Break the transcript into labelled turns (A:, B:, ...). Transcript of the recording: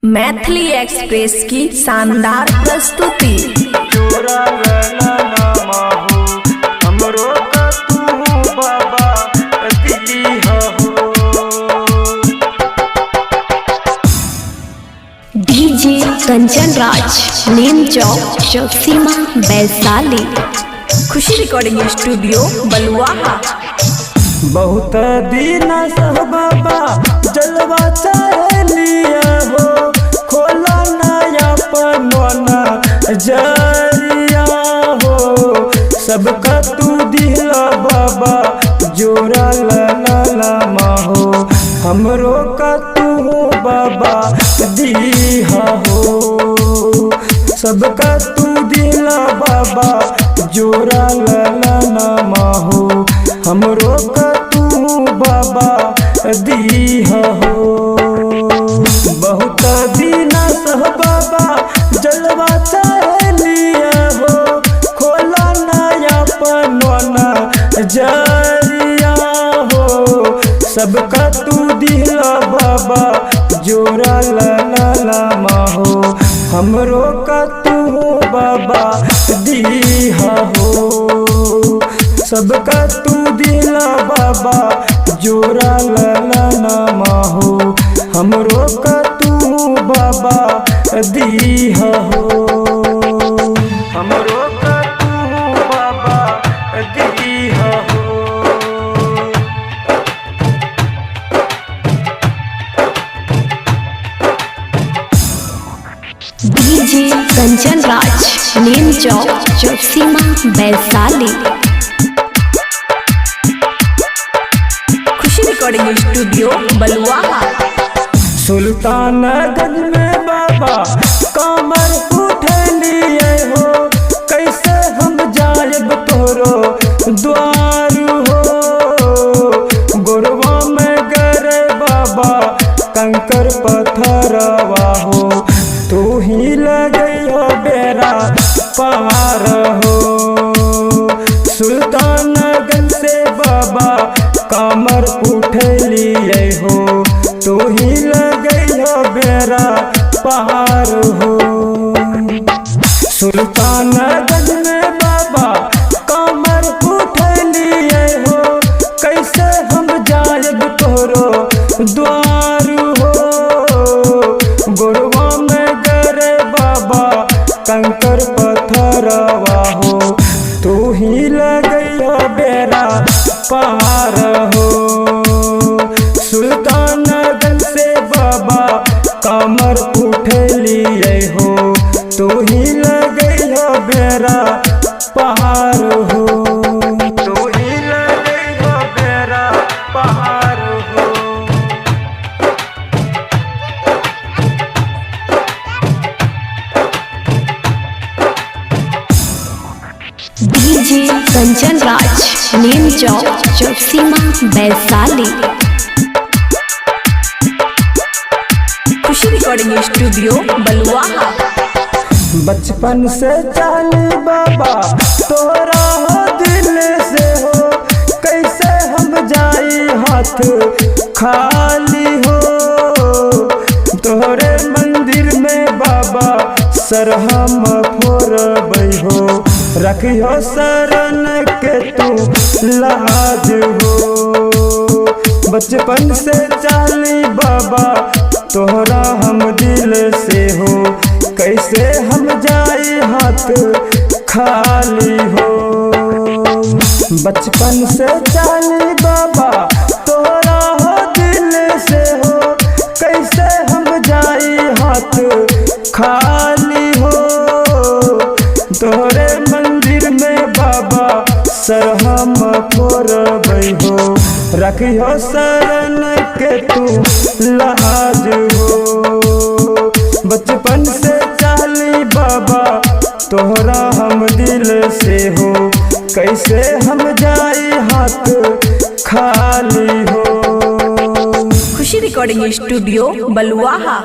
A: Maithili express की शानदार प्रस्तुति। डीजे कंचन राज, नीम चौक, चौसीमा, वैशाली। खुशी रिकॉर्डिंग स्टूडियो, बलुआहा।
B: बहुत दिन से बाबा जलवा चलिया हो, खोला नया पनोना जरिया हो। सबका तू दिला बाबा जोरा ला माहो, हमरो का तू बाबा दीहा हो। सबका तू दिला बाबा जोरा ला माहो, हमरो का तू बाबा दीहा हो। बहुत दिन से बाबा जलवा चलिया हो, खोला नया पनोना जरिया हो। सबका तू दिला बाबा जोरा ला माहो, हमरो का तू बाबा दीहा हो। सबका तू दिला बाबा जोरा ला माहो, हमरो का तू बाबा दीहा हो। हमरो का तू बाबा दीहा हो।
A: डीजे कंचन राज, नीम चौक, चौसीमा, वैशाली। खुशी रिकॉर्डिंग स्टूडियो, बलुआहा।
B: सुल्तानगंज में बाबा कमर उठलिए हो, कैसे हम जायब तोरो द्वार हो। गोरवा में गरे बाबा कंकर पत्थरवा हो, तू ही लगइयो बेरा पार हो। सुल्तानगंज से बाबा कमर उठलिए हो, तू ही लगइयो बेरा पार हो। सुल्तानगंज में बाबा कमर उठलिए हो, कैसे हम जायब तोरो द्वार हो। गोरवा में गरे बाबा कंकर पत्थरवा हो, तू ही लगइयो बेरा पार हो। सुल्तानगंज से बाबा कमर उठलिए हो, तू ही लगइयो बेरा पार हो। तू ही लगइयो बेरा पार हो।
A: डीजे कंचन राज, नीम चौक, चौसीमा, वैशाली। खुशी रिकॉर्डिंग स्टूडियो, बलुआहा।
B: बचपन से चाली बाबा तोरा हो दिल से हो, कैसे हम जाई हाथ खाली हो। तोरे मंदिर में बाबा सरहम फोरबै हो, रखियो शरण के तू लाज हो। बचपन से चाली बाबा तोहरा हम दिल से हो, कैसे हम जाई हाथ खाली हो। बचपन से चाली बाबा तोहरा हो दिल से हो, कैसे हम जाई हाथ खाली हो। तोहरे मंदिर में बाबा सरहम फोरबै हो, रखियो शरण के तू लाज हो। बचपन से चाली बाबा तोहरा हम दिल से हो, कैसे हम जाई हाथ खाली हो।
A: खुशी रिकॉर्डिंग स्टूडियो, बलुआहा।